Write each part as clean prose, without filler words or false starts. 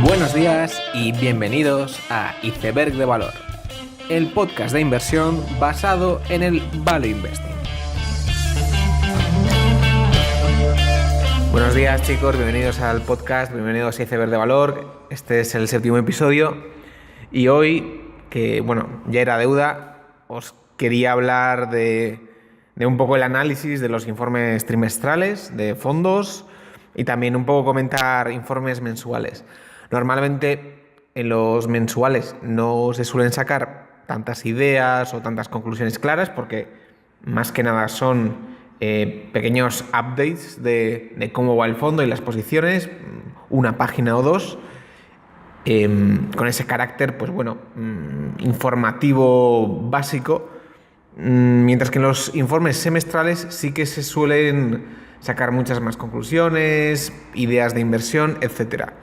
Buenos días y bienvenidos a Iceberg de Valor, el podcast de inversión basado en el Value Investing. Buenos días chicos, bienvenidos al podcast, bienvenidos a Iceberg de Valor. Este es el 7º episodio y hoy, que ya era deuda, os quería hablar de un poco el análisis de los informes trimestrales de fondos y también un poco comentar informes mensuales. Normalmente en los mensuales no se suelen sacar tantas ideas o tantas conclusiones claras porque más que nada son pequeños updates de cómo va el fondo y las posiciones, una página o dos, con ese carácter informativo básico, mientras que en los informes semestrales sí que se suelen sacar muchas más conclusiones, ideas de inversión, etcétera.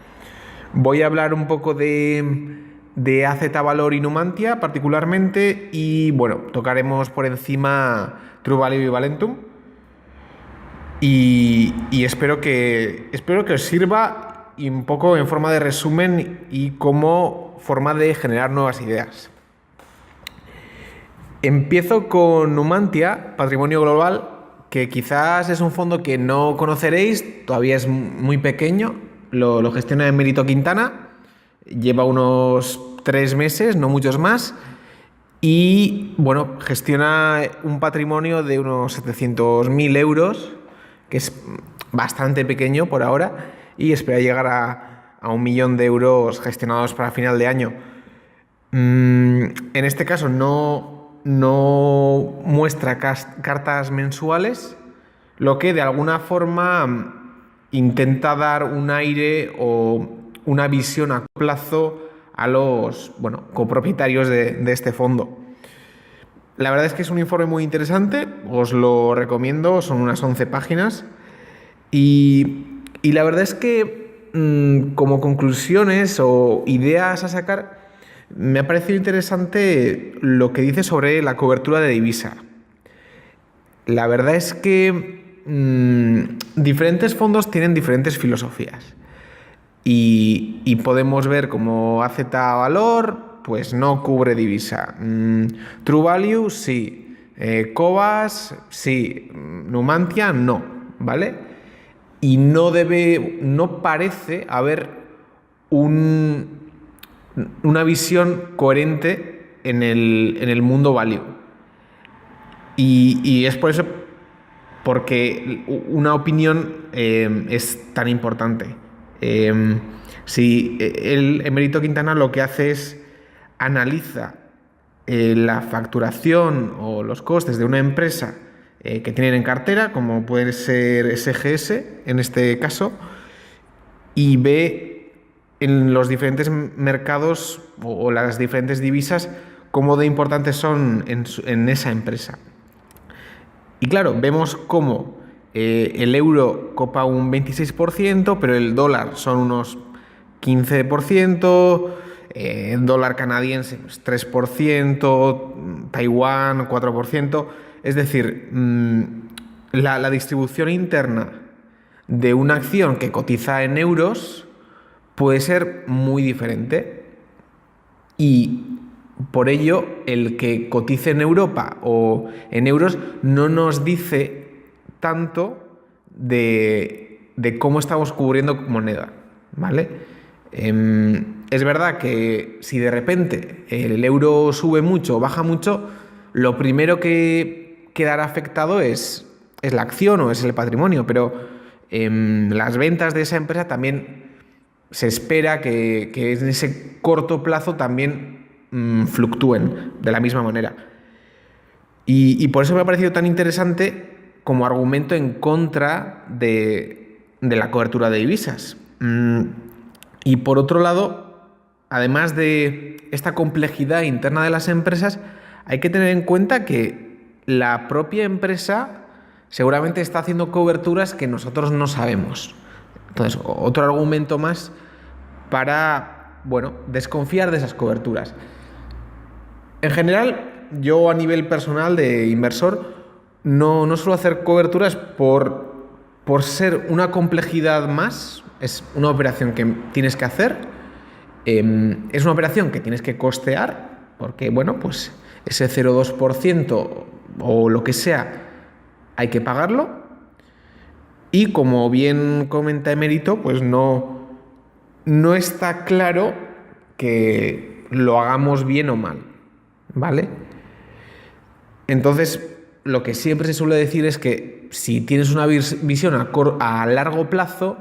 Voy a hablar un poco de AZ Valor y Numantia particularmente y tocaremos por encima True Value y Valentum y espero que os sirva y un poco en forma de resumen y como forma de generar nuevas ideas. Empiezo con Numantia, Patrimonio Global, que quizás es un fondo que no conoceréis, todavía es muy pequeño. Lo gestiona Emérito Quintana, lleva unos 3 meses, no muchos más, y gestiona un patrimonio de unos 700.000 euros, que es bastante pequeño por ahora, y espera llegar a 1 millón de euros gestionados para final de año. En este caso no muestra cartas mensuales, lo que de alguna forma intenta dar un aire o una visión a plazo a los copropietarios de este fondo. La verdad es que es un informe muy interesante, os lo recomiendo, son unas 11 páginas y la verdad es que como conclusiones o ideas a sacar, me ha parecido interesante lo que dice sobre la cobertura de divisa. La verdad es que diferentes fondos tienen diferentes filosofías y podemos ver como AZ Valor pues no cubre divisa, True Value sí, Cobas sí, Numantia no, ¿vale? Y no parece haber una visión coherente en el mundo value y es por eso porque una opinión es tan importante. Si el Emérito Quintana lo que hace es analiza la facturación o los costes de una empresa que tienen en cartera, como puede ser SGS en este caso, y ve en los diferentes mercados o las diferentes divisas cómo de importantes son en esa empresa. Y claro, vemos cómo el euro copa un 26%, pero el dólar son unos 15%, el dólar canadiense 3%, Taiwán 4%. Es decir, la distribución interna de una acción que cotiza en euros puede ser muy diferente. Y por ello, el que cotice en Europa o en euros no nos dice tanto de cómo estamos cubriendo moneda, ¿vale? Es verdad que si de repente el euro sube mucho o baja mucho, lo primero que quedará afectado es la acción o es el patrimonio, pero las ventas de esa empresa también se espera que en ese corto plazo también fluctúen de la misma manera. Y por eso me ha parecido tan interesante como argumento en contra de la cobertura de divisas. Y por otro lado, además de esta complejidad interna de las empresas, hay que tener en cuenta que la propia empresa seguramente está haciendo coberturas que nosotros no sabemos. Entonces, otro argumento más para, desconfiar de esas coberturas. En general, yo a nivel personal de inversor no suelo hacer coberturas por ser una complejidad más, es una operación que tienes que hacer Es una operación que tienes que costear, porque, bueno, pues ese 0,2% o lo que sea, hay que pagarlo. Y como bien comenta Emérito, pues no está claro que lo hagamos bien o mal, ¿vale? Entonces, lo que siempre se suele decir es que si tienes una visión a largo plazo,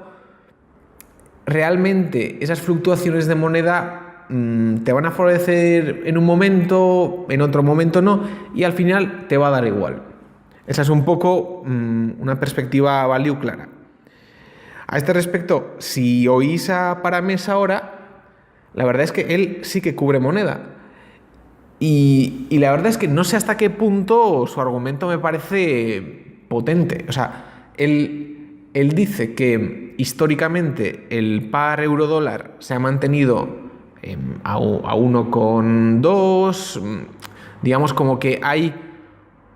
realmente esas fluctuaciones de moneda te van a favorecer en un momento, en otro momento no, y al final te va a dar igual. Esa es un poco una perspectiva value clara. A este respecto, si oís a Paramés ahora, la verdad es que él sí que cubre moneda. Y la verdad es que no sé hasta qué punto su argumento me parece potente. O sea, él dice que históricamente el par euro-dólar se ha mantenido a 1,2. Digamos como que hay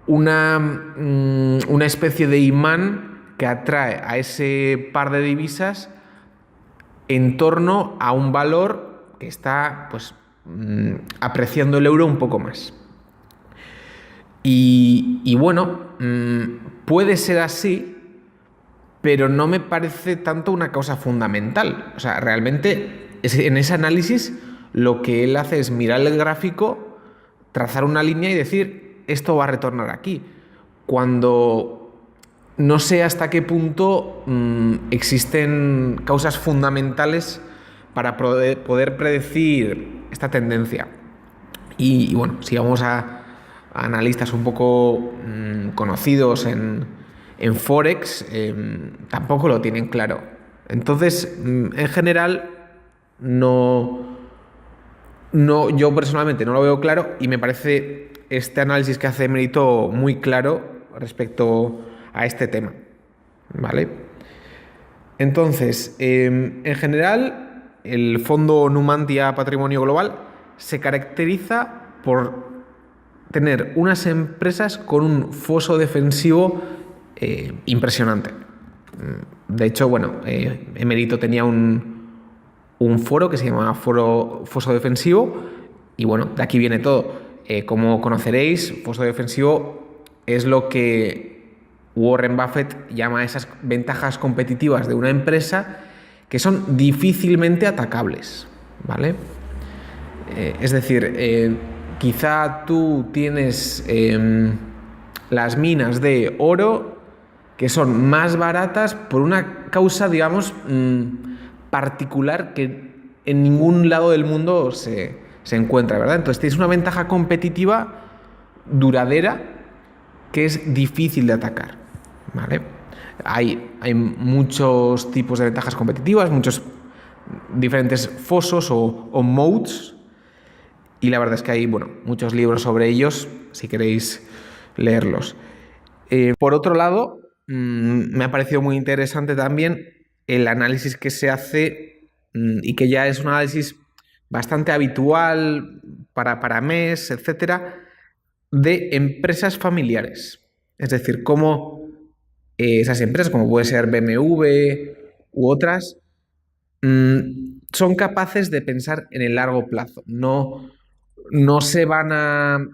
una especie de imán que atrae a ese par de divisas en torno a un valor que está pues apreciando el euro un poco más. Y bueno, puede ser así, pero no me parece tanto una causa fundamental. O sea, realmente en ese análisis lo que él hace es mirar el gráfico, trazar una línea y decir, esto va a retornar aquí. Cuando no sé hasta qué punto existen causas fundamentales para poder predecir esta tendencia. Y bueno, si vamos a analistas un poco conocidos en Forex, tampoco lo tienen claro. Entonces, en general, yo personalmente no lo veo claro y me parece este análisis que hace Mérito muy claro respecto a este tema. ¿Vale? Entonces, en general, el fondo Numantia Patrimonio Global se caracteriza por tener unas empresas con un foso defensivo impresionante. De hecho, bueno, Emerito tenía un foro que se llamaba Foso Defensivo y bueno, de aquí viene todo. Como conoceréis, foso defensivo es lo que Warren Buffett llama esas ventajas competitivas de una empresa que son difícilmente atacables, ¿vale? Es decir, quizá tú tienes las minas de oro que son más baratas por una causa, digamos, particular que en ningún lado del mundo se encuentra, ¿verdad? Entonces tienes una ventaja competitiva duradera que es difícil de atacar, ¿vale? Hay muchos tipos de ventajas competitivas, muchos diferentes fosos o moats, y la verdad es que hay, bueno, muchos libros sobre ellos, si queréis leerlos. Por otro lado, me ha parecido muy interesante también el análisis que se hace y que ya es un análisis bastante habitual para MES, etcétera, de empresas familiares. Es decir, cómo esas empresas, como puede ser BMW u otras, son capaces de pensar en el largo plazo. No se van a,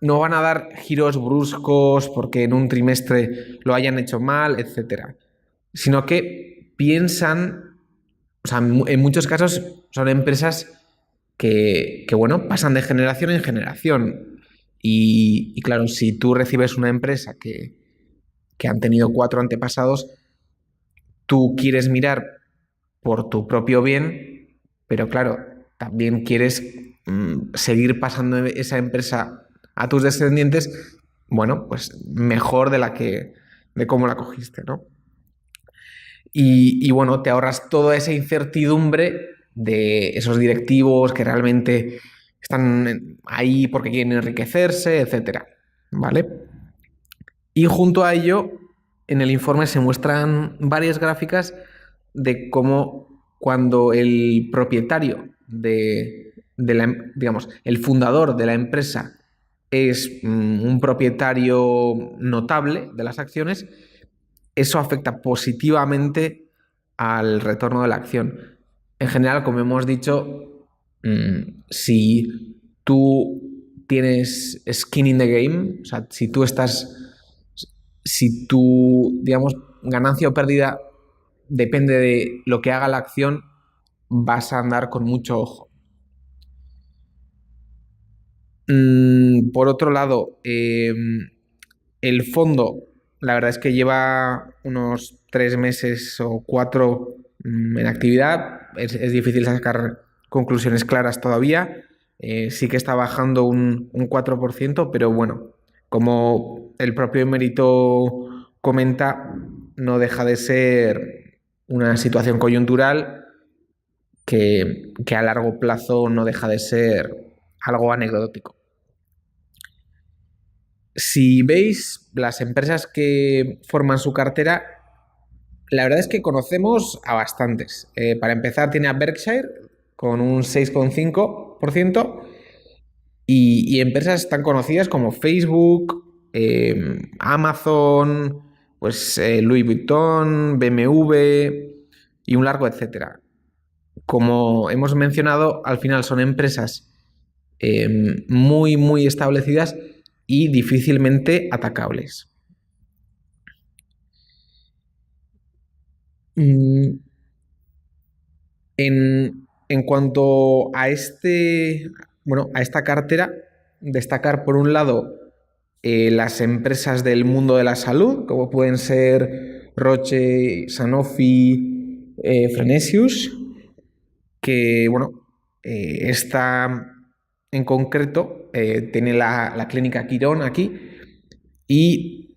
no van a dar giros bruscos porque en un trimestre lo hayan hecho mal, etcétera, sino que piensan, o sea, en muchos casos son empresas que bueno, pasan de generación en generación. Y claro, si tú recibes una empresa que han tenido 4 antepasados, tú quieres mirar por tu propio bien, pero claro, también quieres seguir pasando esa empresa a tus descendientes, bueno, pues mejor de cómo la cogiste, ¿no? Y bueno, te ahorras toda esa incertidumbre de esos directivos que realmente están ahí porque quieren enriquecerse, etcétera, ¿vale? Y junto a ello, en el informe se muestran varias gráficas de cómo cuando el propietario digamos, el fundador de la empresa es un propietario notable de las acciones, eso afecta positivamente al retorno de la acción. En general, como hemos dicho, Si tú tienes skin in the game, o sea, si tu, digamos, ganancia o pérdida depende de lo que haga la acción, vas a andar con mucho ojo. Por otro lado, el fondo, la verdad es que lleva unos 3 meses o 4 en actividad. Es difícil sacar conclusiones claras todavía. Sí que está bajando un 4%, pero bueno, como el propio Emérito comenta, no deja de ser una situación coyuntural que a largo plazo no deja de ser algo anecdótico. Si veis las empresas que forman su cartera, la verdad es que conocemos a bastantes. Para empezar, tiene a Berkshire con un 6,5% y empresas tan conocidas como Facebook, Amazon, pues Louis Vuitton, BMW y un largo etcétera. Como hemos mencionado, al final son empresas muy, muy establecidas y difícilmente atacables. Mm, en cuanto a a esta cartera, destacar por un lado las empresas del mundo de la salud, como pueden ser Roche, Sanofi, Fresenius, que esta en concreto tiene la clínica Quirón aquí y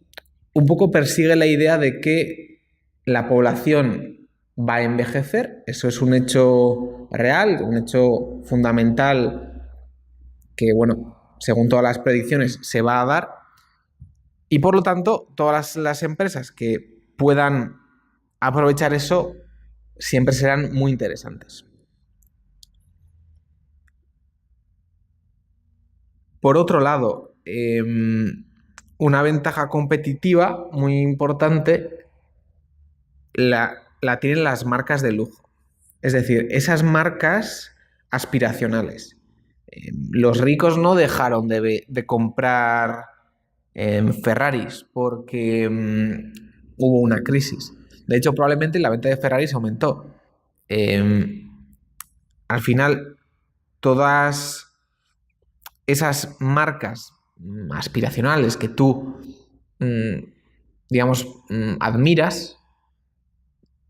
un poco persigue la idea de que la población va a envejecer. Eso es un hecho real, un hecho fundamental que, según todas las predicciones, se va a dar. Y por lo tanto, todas las empresas que puedan aprovechar eso siempre serán muy interesantes. Por otro lado, una ventaja competitiva muy importante la tienen las marcas de lujo. Es decir, esas marcas aspiracionales. Los ricos no dejaron de comprar Ferraris porque hubo una crisis. De hecho, probablemente la venta de Ferraris aumentó. Al final, todas esas marcas aspiracionales que tú, digamos, admiras,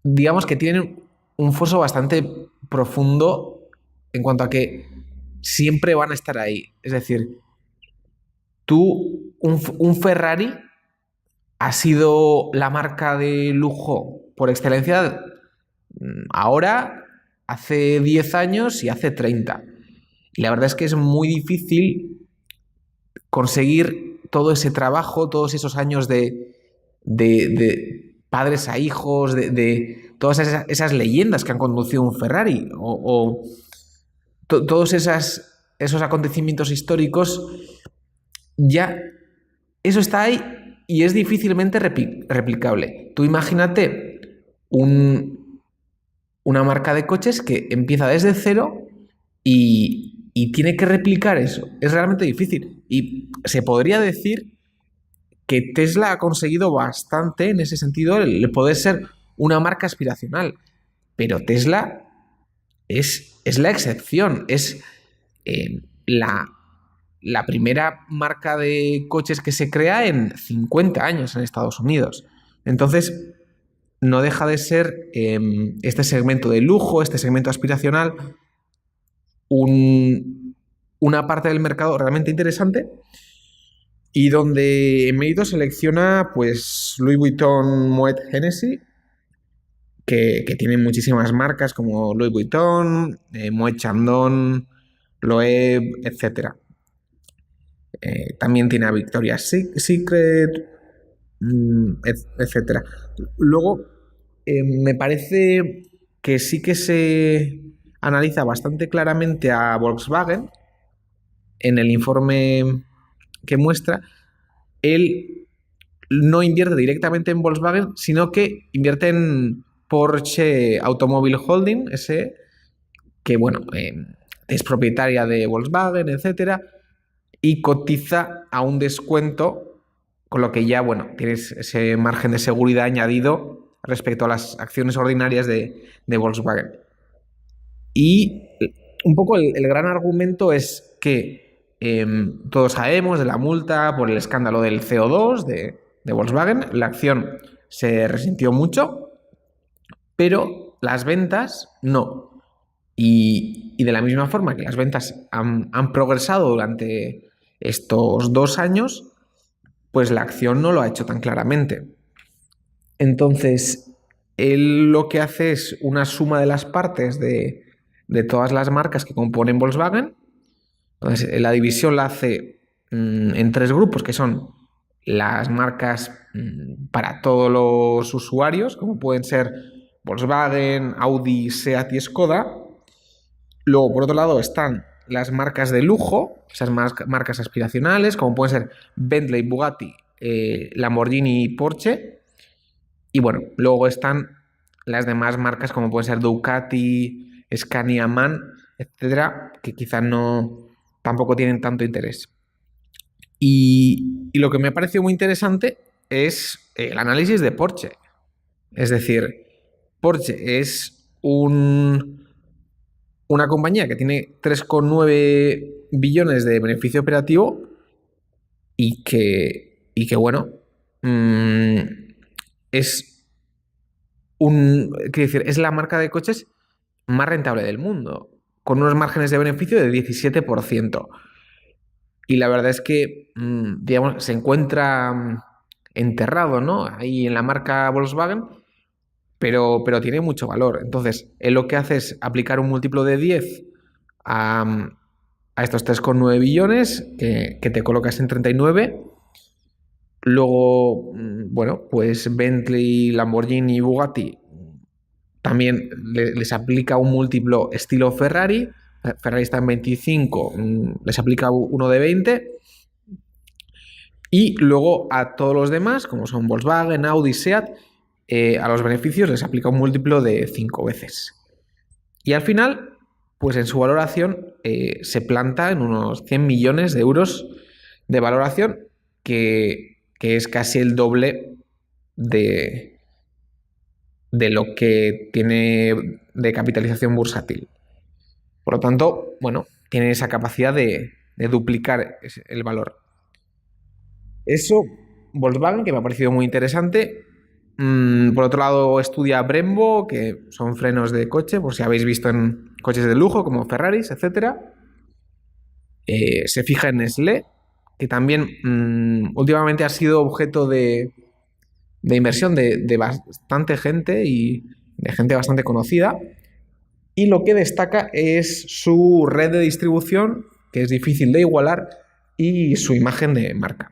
digamos que tienen un foso bastante profundo en cuanto a que siempre van a estar ahí. Es decir, un Ferrari ha sido la marca de lujo por excelencia ahora, hace 10 años y hace 30. Y la verdad es que es muy difícil conseguir todo ese trabajo, todos esos años de padres a hijos, de todas esas leyendas que han conducido un Ferrari o todos esos acontecimientos históricos, ya eso está ahí y es difícilmente replicable. Tú imagínate una marca de coches que empieza desde cero y tiene que replicar eso. Es realmente difícil. Y se podría decir que Tesla ha conseguido bastante en ese sentido el poder ser una marca aspiracional. Pero Tesla es la excepción, es la primera marca de coches que se crea en 50 años en Estados Unidos. Entonces, no deja de ser este segmento de lujo, este segmento aspiracional, una parte del mercado realmente interesante y donde Emérito selecciona pues Louis Vuitton, Moet Hennessy, que tiene muchísimas marcas como Louis Vuitton, Moet Chandon, Loewe, etc. También tiene a Victoria's Secret, etc. Luego, me parece que sí que se analiza bastante claramente a Volkswagen en el informe que muestra. Él no invierte directamente en Volkswagen, sino que invierte en Porsche Automobile Holding, ese que es propietaria de Volkswagen, etcétera, y cotiza a un descuento, con lo que ya, bueno, tienes ese margen de seguridad añadido respecto a las acciones ordinarias de Volkswagen. Y un poco el gran argumento es que todos sabemos de la multa por el escándalo del CO2 de Volkswagen, la acción se resintió mucho, pero las ventas no. Y de la misma forma que las ventas han progresado durante estos 2 años, pues la acción no lo ha hecho tan claramente. Entonces, él lo que hace es una suma de las partes de todas las marcas que componen Volkswagen. Entonces, la división la hace en 3 grupos, que son las marcas para todos los usuarios, como pueden ser Volkswagen, Audi, Seat y Skoda. Luego, por otro lado, están las marcas de lujo, esas marcas aspiracionales, como pueden ser Bentley, Bugatti, Lamborghini y Porsche. Y bueno, luego están las demás marcas, como pueden ser Ducati, Scania, MAN, etcétera, que quizás tampoco tienen tanto interés. Y lo que me ha parecido muy interesante es el análisis de Porsche. Es decir, Porsche es una compañía que tiene 3,9 billones de beneficio operativo y que bueno, es quiero decir, es la marca de coches más rentable del mundo, con unos márgenes de beneficio de 17%. Y la verdad es que, digamos, se encuentra enterrado, ¿no?, ahí en la marca Volkswagen, pero tiene mucho valor. Entonces, él lo que hace es aplicar un múltiplo de 10 a estos 3,9 billones que te colocas en 39. Luego, bueno, pues Bentley, Lamborghini y Bugatti también les aplica un múltiplo estilo Ferrari. Ferrari está en 25, les aplica uno de 20. Y luego a todos los demás, como son Volkswagen, Audi, Seat, a los beneficios les aplica un múltiplo de 5 veces. Y al final, pues en su valoración se planta en unos 100 millones de euros de valoración, que es casi el doble de lo que tiene de capitalización bursátil. Por lo tanto, bueno, tiene esa capacidad de duplicar el valor. Eso, Volkswagen, que me ha parecido muy interesante. Por otro lado, estudia Brembo, que son frenos de coche, por si habéis visto en coches de lujo como Ferraris, etc. Se fija en Nestlé, que también últimamente ha sido objeto de inversión de bastante gente y de gente bastante conocida. Y lo que destaca es su red de distribución, que es difícil de igualar, y su imagen de marca.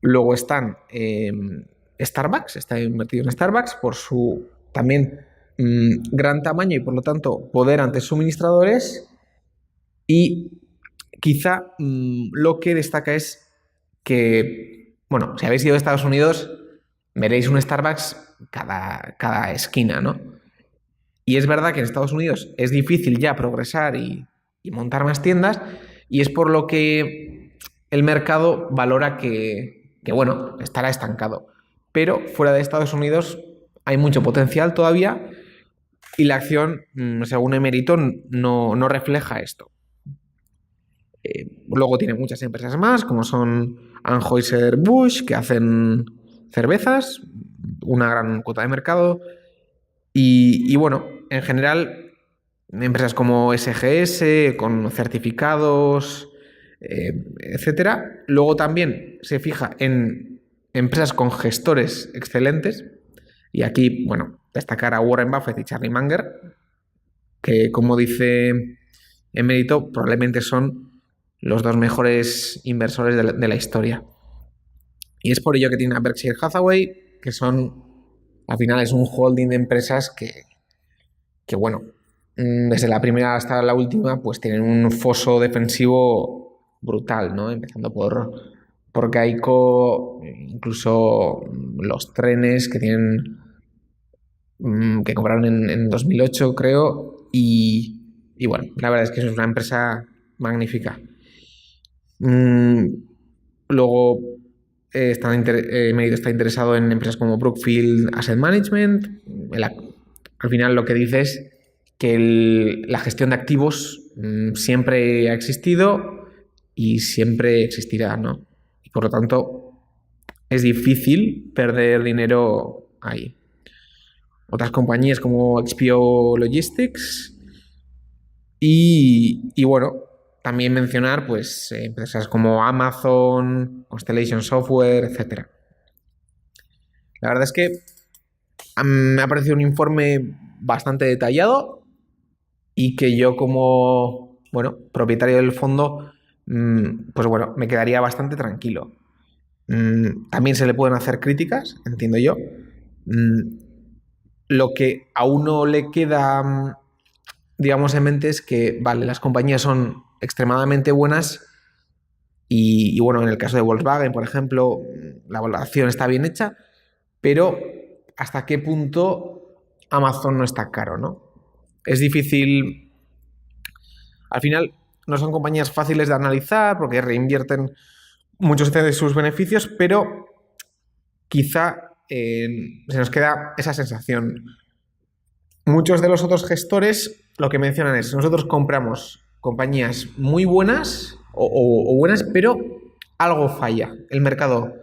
Luego están Starbucks, está invertido en Starbucks por su también gran tamaño y por lo tanto poder ante suministradores. Y quizá lo que destaca es que, bueno, si habéis ido a Estados Unidos, veréis un Starbucks cada esquina, ¿no? Y es verdad que en Estados Unidos es difícil ya progresar y montar más tiendas, y es por lo que el mercado valora que, bueno, estará estancado. Pero fuera de Estados Unidos hay mucho potencial todavía y la acción, según Emerito, no refleja esto. Luego tiene muchas empresas más, como son Anheuser-Busch, que hacen cervezas, una gran cuota de mercado. Y bueno, en general, empresas como SGS, con certificados, etcétera. Luego también se fija en empresas con gestores excelentes. Y aquí, bueno, destacar a Warren Buffett y Charlie Munger, que, como dice Emérito, probablemente son los 2 mejores inversores de la historia. Y es por ello que tiene a Berkshire Hathaway, que al final es un holding de empresas que bueno, desde la primera hasta la última, pues tienen un foso defensivo brutal, ¿no? Empezando por Geico, incluso los trenes que tienen, que compraron en 2008, creo, y y bueno, la verdad es que es una empresa magnífica. Mm, luego, Mérito está interesado en empresas como Brookfield Asset Management. Al final lo que dice es que la gestión de activos siempre ha existido y siempre existirá, ¿no? Y por lo tanto, es difícil perder dinero ahí. Otras compañías como XPO Logistics y bueno, también mencionar pues empresas como Amazon, Constellation Software, etcétera. La verdad es que me ha parecido un informe bastante detallado y que yo como, bueno, propietario del fondo, pues bueno, me quedaría bastante tranquilo. También se le pueden hacer críticas, entiendo yo. Mm, lo que a uno le queda, digamos, en mente es que, vale, las compañías son extremadamente buenas y bueno, en el caso de Volkswagen, por ejemplo, la valoración está bien hecha, pero ¿hasta qué punto Amazon no está caro, no? Es difícil, al final no son compañías fáciles de analizar porque reinvierten muchos de sus beneficios, pero quizá se nos queda esa sensación. Muchos de los otros gestores lo que mencionan es, nosotros compramos compañías muy buenas o buenas, pero algo falla. El mercado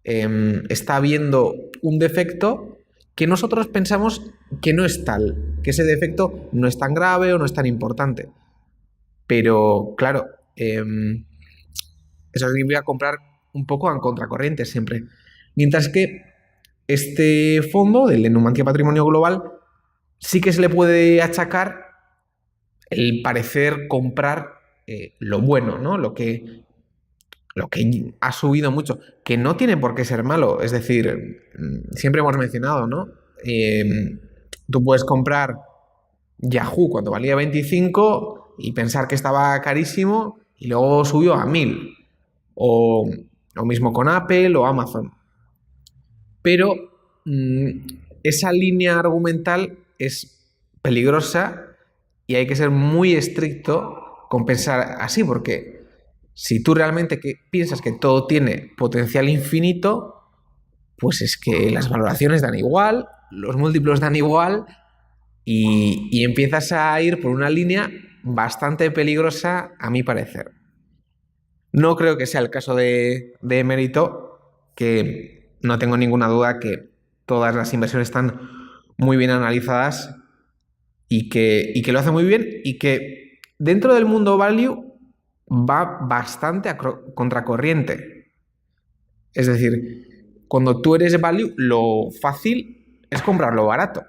está viendo un defecto que nosotros pensamos que no es tal, que ese defecto no es tan grave o no es tan importante. Pero claro, eso significa comprar un poco en contracorriente siempre. Mientras que este fondo, del de Numancia Patrimonio Global, sí que se le puede achacar el parecer comprar lo bueno, ¿no? Lo que ha subido mucho, que no tiene por qué ser malo. Es decir, siempre hemos mencionado, ¿no? Tú puedes comprar Yahoo cuando valía 25 y pensar que estaba carísimo y luego subió a 1000. O lo mismo con Apple o Amazon. Pero mmm, esa línea argumental es peligrosa y hay que ser muy estricto con pensar así, porque si tú realmente piensas que todo tiene potencial infinito, pues es que las valoraciones dan igual, los múltiplos dan igual y empiezas a ir por una línea bastante peligrosa, a mi parecer. No creo que sea el caso de Mérito, que no tengo ninguna duda que todas las inversiones están muy bien analizadas y que lo hace muy bien y que dentro del mundo value va bastante a contracorriente. Es decir, cuando tú eres value, lo fácil es comprar lo barato.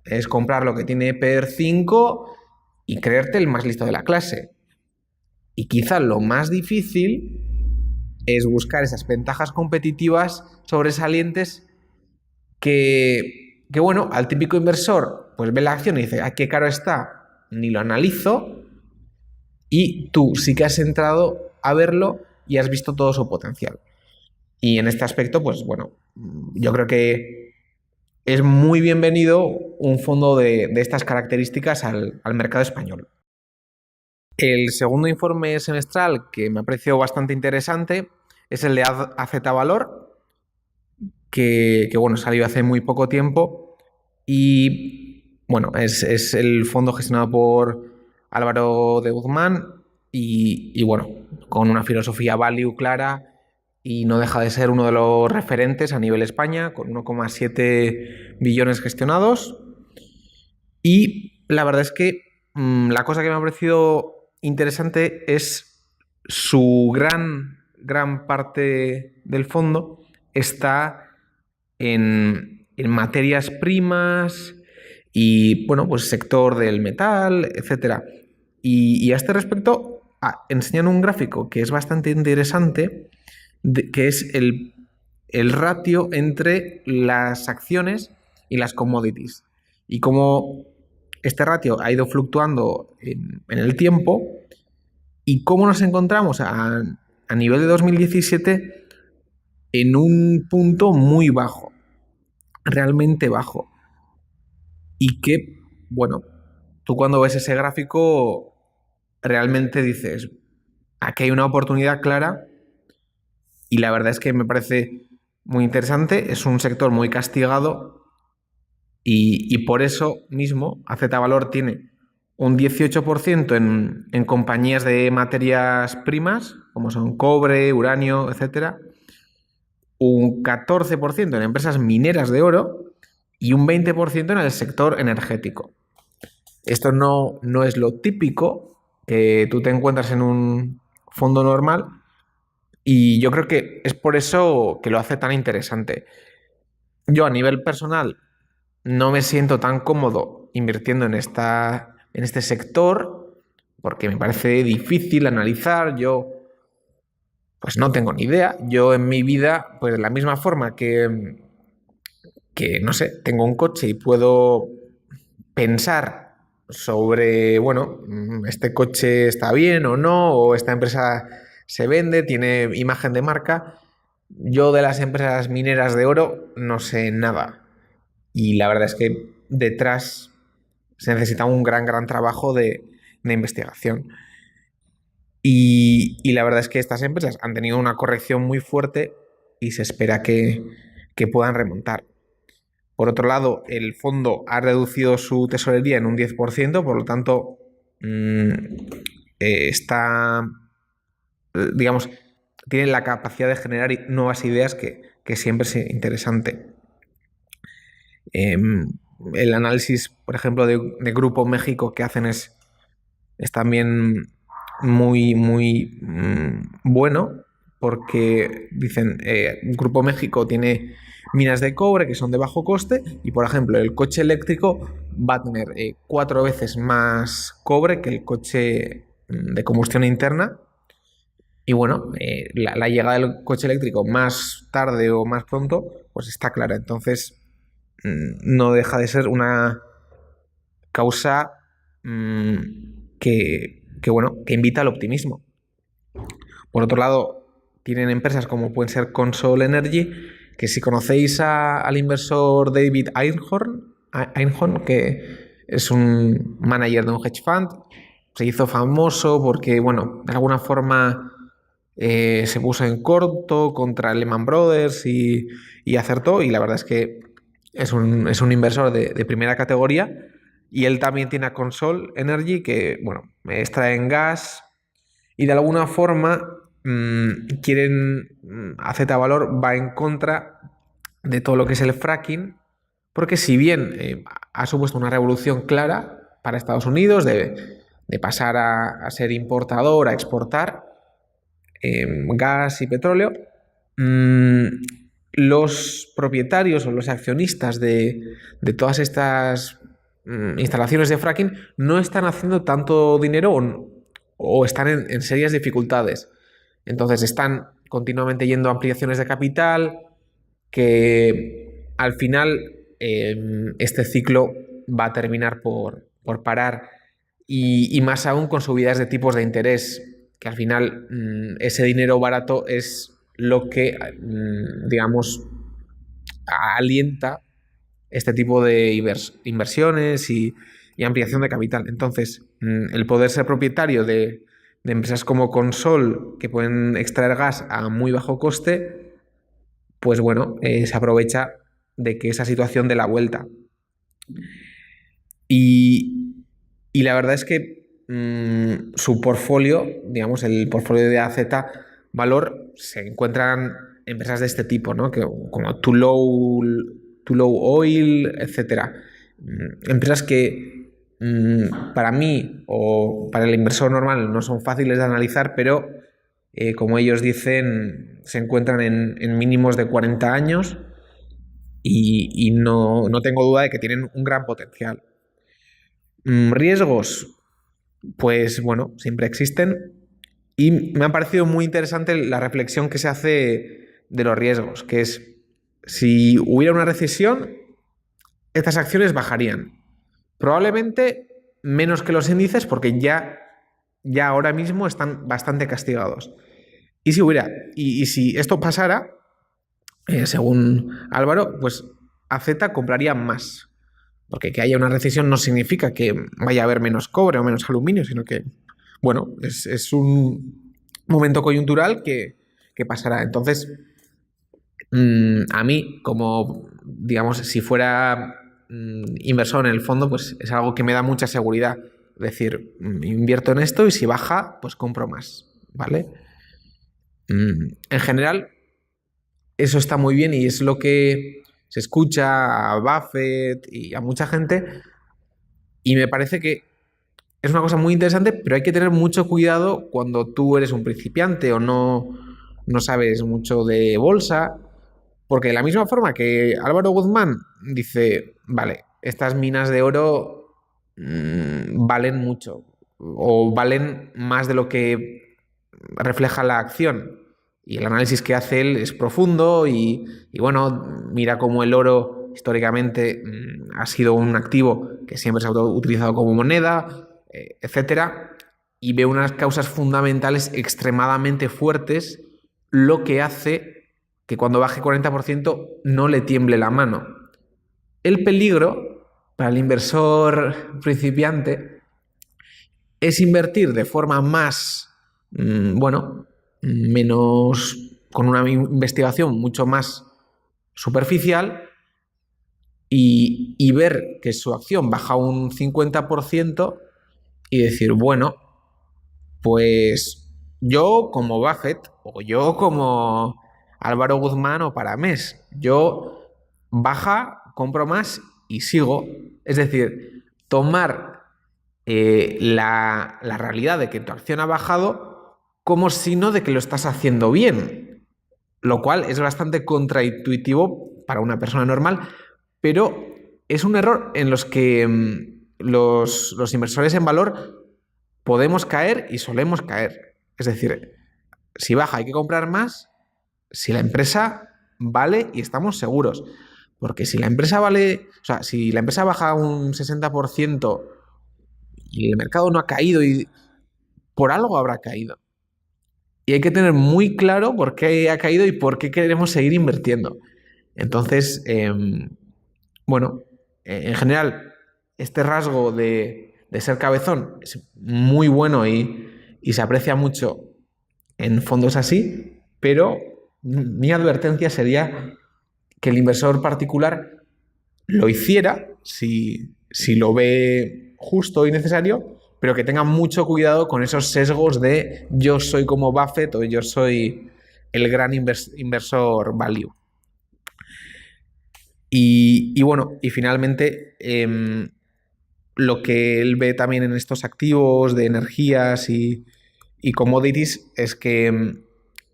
Es comprar lo que tiene PER 5 y creerte el más listo de la clase. Y quizá lo más difícil es buscar esas ventajas competitivas sobresalientes que bueno, al típico inversor, pues ve la acción y dice, ¿a qué caro está? Ni lo analizo. Y tú sí que has entrado a verlo y has visto todo su potencial. Y en este aspecto, pues bueno, yo creo que es muy bienvenido un fondo de estas características al mercado español. El segundo informe semestral que me ha parecido bastante interesante es el de AZ Valor, que bueno, salió hace muy poco tiempo y bueno, es el fondo gestionado por Álvaro de Guzmán y bueno, con una filosofía value clara y no deja de ser uno de los referentes a nivel España, con 1,7 billones gestionados. Y la verdad es que la cosa que me ha parecido interesante es su gran parte del fondo está en materias primas y, bueno, pues sector del metal, etcétera. Y a este respecto enseñan un gráfico que es bastante interesante, que es el ratio entre las acciones y las commodities. Y cómo este ratio ha ido fluctuando en el tiempo y cómo nos encontramos a nivel de 2017 en un punto muy bajo, realmente bajo. Y que, bueno, tú cuando ves ese gráfico realmente dices, aquí hay una oportunidad clara y la verdad es que me parece muy interesante, es un sector muy castigado y por eso mismo AZ Valor tiene un 18% en compañías de materias primas, como son cobre, uranio, etcétera, un 14% en empresas mineras de oro y un 20% en el sector energético. Esto no es lo típico que tú te encuentras en un fondo normal y yo creo que es por eso que lo hace tan interesante. Yo a nivel personal no me siento tan cómodo invirtiendo en este sector porque me parece difícil analizar. Yo pues no tengo ni idea. Yo en mi vida, pues de la misma forma que no sé, tengo un coche y puedo pensar sobre, bueno, este coche está bien o no, o esta empresa se vende, tiene imagen de marca. Yo de las empresas mineras de oro no sé nada. Y la verdad es que detrás se necesita un gran trabajo de investigación. Y la verdad es que estas empresas han tenido una corrección muy fuerte y se espera que puedan remontar. Por otro lado, el fondo ha reducido su tesorería en un 10%, por lo tanto, está, digamos, tiene la capacidad de generar nuevas ideas que siempre es interesante. El análisis, por ejemplo, de Grupo México que hacen es también muy bueno porque dicen, Grupo México tiene minas de cobre que son de bajo coste y, por ejemplo, el coche eléctrico va a tener 4 veces más cobre que el coche de combustión interna. Y bueno, la llegada del coche eléctrico más tarde o más pronto, pues está clara. Entonces, no deja de ser una causa bueno, que invita al optimismo. Por otro lado, tienen empresas como pueden ser Consol Energy, que si conocéis al inversor David Einhorn, que es un manager de un hedge fund, se hizo famoso porque, bueno, de alguna forma se puso en corto contra Lehman Brothers y acertó, y la verdad es que es un inversor de primera categoría, y él también tiene a Consol Energy, que, bueno, extraen gas y de alguna forma AZ Valor va en contra de todo lo que es el fracking, porque si bien ha supuesto una revolución clara para Estados Unidos de pasar a ser importador, a exportar gas y petróleo, los propietarios o los accionistas de todas estas instalaciones de fracking no están haciendo tanto dinero o están en serias dificultades. Entonces están continuamente yendo a ampliaciones de capital que al final este ciclo va a terminar por parar y más aún con subidas de tipos de interés, que al final ese dinero barato es lo que, digamos, alienta este tipo de inversiones y ampliación de capital. Entonces, el poder ser propietario de empresas como Consol, que pueden extraer gas a muy bajo coste, pues bueno, se aprovecha de que esa situación dé la vuelta. Y la verdad es que su portfolio, digamos, el portfolio de AZ Valor, se encuentran empresas de este tipo, ¿no? Como Tullow Oil, etcétera. Empresas que para mí o para el inversor normal no son fáciles de analizar, pero como ellos dicen, se encuentran en mínimos de 40 años y no tengo duda de que tienen un gran potencial. Riesgos, pues bueno, siempre existen y me ha parecido muy interesante la reflexión que se hace de los riesgos, que es si hubiera una recesión, estas acciones bajarían. Probablemente menos que los índices porque ya ahora mismo están bastante castigados. Y si esto pasara, según Álvaro, pues AZ compraría más. Porque que haya una recesión no significa que vaya a haber menos cobre o menos aluminio, sino que, bueno, es un momento coyuntural que pasará. Entonces, a mí, como, digamos, si fuera inversor en el fondo, pues es algo que me da mucha seguridad. Es decir, invierto en esto y si baja, pues compro más, ¿vale? En general, eso está muy bien y es lo que se escucha a Buffett y a mucha gente y me parece que es una cosa muy interesante, pero hay que tener mucho cuidado cuando tú eres un principiante o no sabes mucho de bolsa, porque de la misma forma que Álvaro Guzmán dice, vale, estas minas de oro valen mucho o valen más de lo que refleja la acción. Y el análisis que hace él es profundo y bueno, mira cómo el oro históricamente ha sido un activo que siempre se ha utilizado como moneda, etcétera, y ve unas causas fundamentales extremadamente fuertes, lo que hace que cuando baje 40% no le tiemble la mano. El peligro para el inversor principiante es invertir de forma más, bueno, menos, con una investigación mucho más superficial y ver que su acción baja un 50% y decir, bueno, pues yo como Buffett o yo como Álvaro Guzmán o Paramés, yo baja, compro más y sigo. Es decir, tomar la realidad de que tu acción ha bajado como signo de que lo estás haciendo bien, lo cual es bastante contraintuitivo para una persona normal, pero es un error en los que los inversores en valor podemos caer y solemos caer. Es decir, si baja hay que comprar más, si la empresa vale y estamos seguros. Porque si la empresa vale, o sea, si la empresa baja un 60% y el mercado no ha caído y por algo habrá caído. Y hay que tener muy claro por qué ha caído y por qué queremos seguir invirtiendo. Entonces, bueno, en general, este rasgo de ser cabezón es muy bueno y se aprecia mucho en fondos así, pero mi advertencia sería que el inversor particular lo hiciera si lo ve justo y necesario, pero que tenga mucho cuidado con esos sesgos de yo soy como Buffett o yo soy el gran inversor value. Y bueno, y finalmente, lo que él ve también en estos activos de energías y commodities es que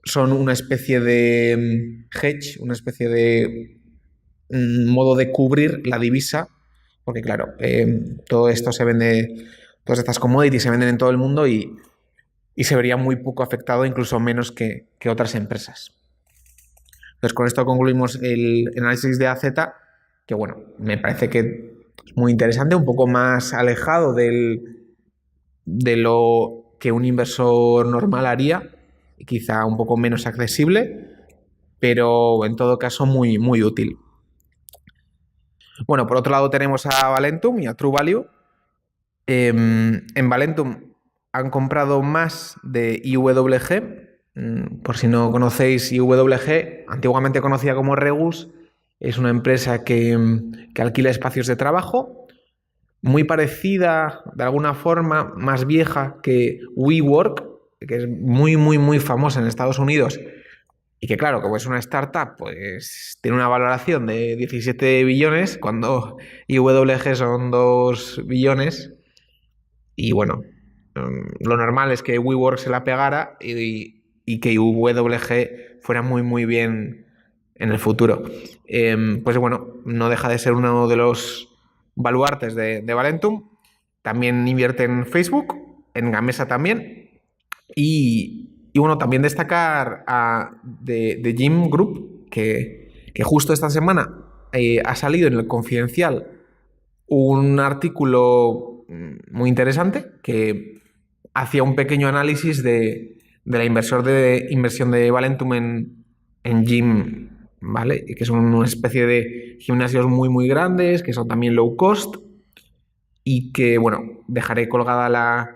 son una especie de hedge, una especie de modo de cubrir la divisa, porque claro, todo esto se vende, todas estas commodities se venden en todo el mundo y se vería muy poco afectado, incluso menos que otras empresas. Entonces, con esto concluimos el análisis de AZ, que bueno, me parece que es muy interesante, un poco más alejado de lo que un inversor normal haría, y quizá un poco menos accesible, pero en todo caso muy, muy útil. Bueno, por otro lado tenemos a Valentum y a True Value. En Valentum han comprado más de IWG. Por si no conocéis, IWG, antiguamente conocida como Regus, es una empresa que alquila espacios de trabajo, muy parecida, de alguna forma, más vieja que WeWork, que es muy, muy, muy famosa en Estados Unidos y que, claro, como es una startup, pues tiene una valoración de 17 billones, cuando IWG son 2 billones. Y bueno, lo normal es que WeWork se la pegara y que IWG fuera muy, muy bien en el futuro. Pues bueno, no deja de ser uno de los baluartes de Valentum. También invierte en Facebook, en Gamesa también. Y bueno, también destacar de Gym Group, que justo esta semana ha salido en el Confidencial un artículo muy interesante que hacía un pequeño análisis de la inversión de Valentum en Gym ¿vale? Que son una especie de gimnasios muy, muy grandes, que son también low cost y que, bueno, dejaré colgada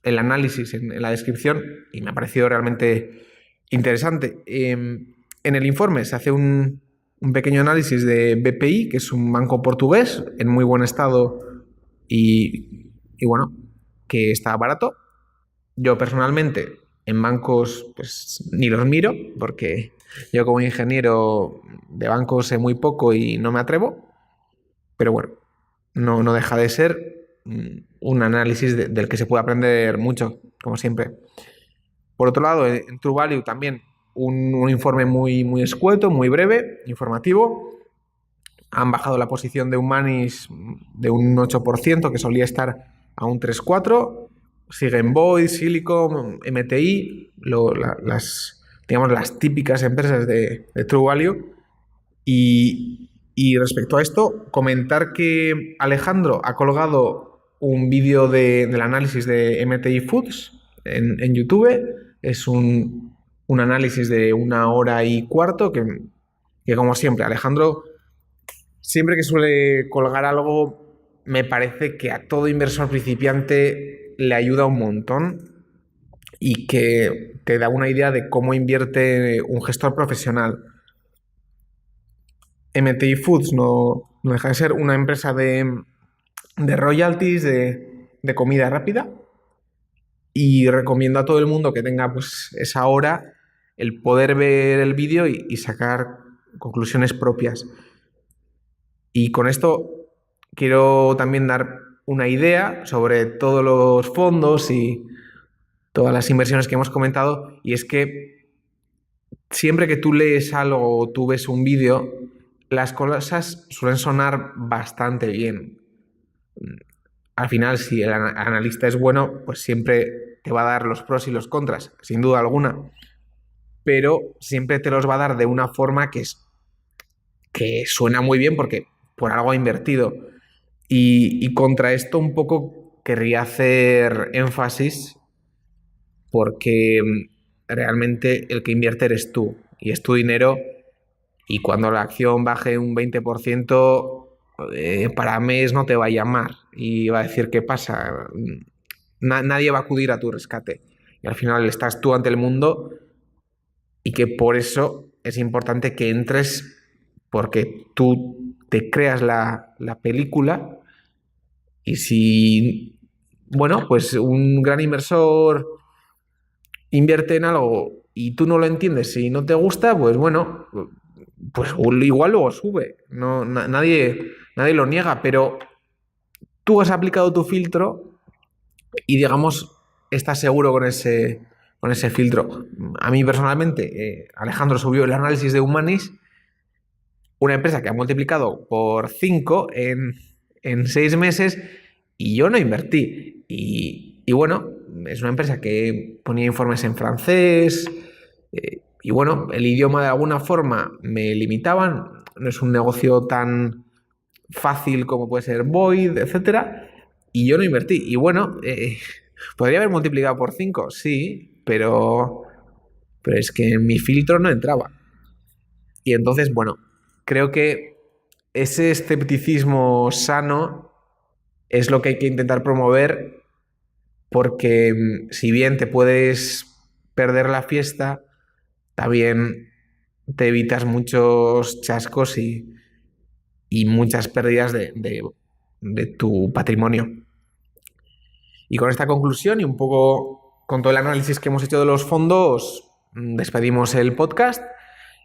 el análisis en la descripción y me ha parecido realmente interesante. En el informe se hace un pequeño análisis de BPI, que es un banco portugués en muy buen estado y bueno, que está barato. Yo personalmente en bancos pues ni los miro porque yo como ingeniero de bancos sé muy poco y no me atrevo, pero bueno, no deja de ser un análisis del que se puede aprender mucho, como siempre. Por otro lado, en True Value también un informe muy, muy escueto, muy breve, informativo. Han bajado la posición de Humanis de un 8%, que solía estar a un 3,4%. Siguen Boyd, Silicon, MTI, digamos, las típicas empresas de True Value. Y respecto a esto, comentar que Alejandro ha colgado un vídeo del análisis de MTI Foods en YouTube. Es un análisis de 1 hora y cuarto que como siempre, Alejandro, siempre que suele colgar algo, me parece que a todo inversor principiante le ayuda un montón y que te da una idea de cómo invierte un gestor profesional. MTI Foods no deja de ser una empresa de royalties, de comida rápida, y recomiendo a todo el mundo que tenga pues esa hora el poder ver el vídeo y sacar conclusiones propias. Y con esto quiero también dar una idea sobre todos los fondos y todas las inversiones que hemos comentado, y es que siempre que tú lees algo o tú ves un vídeo, las cosas suelen sonar bastante bien. Al final, si el analista es bueno, pues siempre te va a dar los pros y los contras, sin duda alguna, pero siempre te los va a dar de una forma que suena muy bien porque por algo ha invertido. Y contra esto un poco querría hacer énfasis porque realmente el que invierte eres tú y es tu dinero, y cuando la acción baje un 20%, para mes no te va a llamar y va a decir qué pasa. Nadie va a acudir a tu rescate y al final estás tú ante el mundo, y que por eso es importante que entres porque tú te creas la película. Y si, bueno, pues un gran inversor invierte en algo y tú no lo entiendes y no te gusta, pues bueno, pues igual luego sube. No, nadie lo niega, pero tú has aplicado tu filtro y digamos, estás seguro con ese filtro. A mí personalmente, Alejandro subió el análisis de Humanis, una empresa que ha multiplicado por 5 en 6 meses, y yo no invertí. Y bueno, es una empresa que ponía informes en francés, y bueno, el idioma de alguna forma me limitaban. No es un negocio tan fácil como puede ser Boyd, etcétera, y yo no invertí. Y bueno, podría haber multiplicado por 5, sí, pero es que mi filtro no entraba. Y entonces, bueno, creo que ese escepticismo sano es lo que hay que intentar promover, porque si bien te puedes perder la fiesta, también te evitas muchos chascos y muchas pérdidas de tu patrimonio. Y con esta conclusión y un poco con todo el análisis que hemos hecho de los fondos, despedimos el podcast.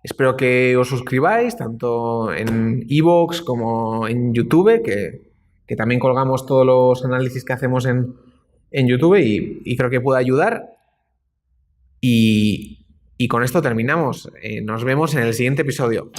Espero que os suscribáis tanto en iVoox como en YouTube, que también colgamos todos los análisis que hacemos en YouTube, y creo que puede ayudar. Y con esto terminamos. Nos vemos en el siguiente episodio.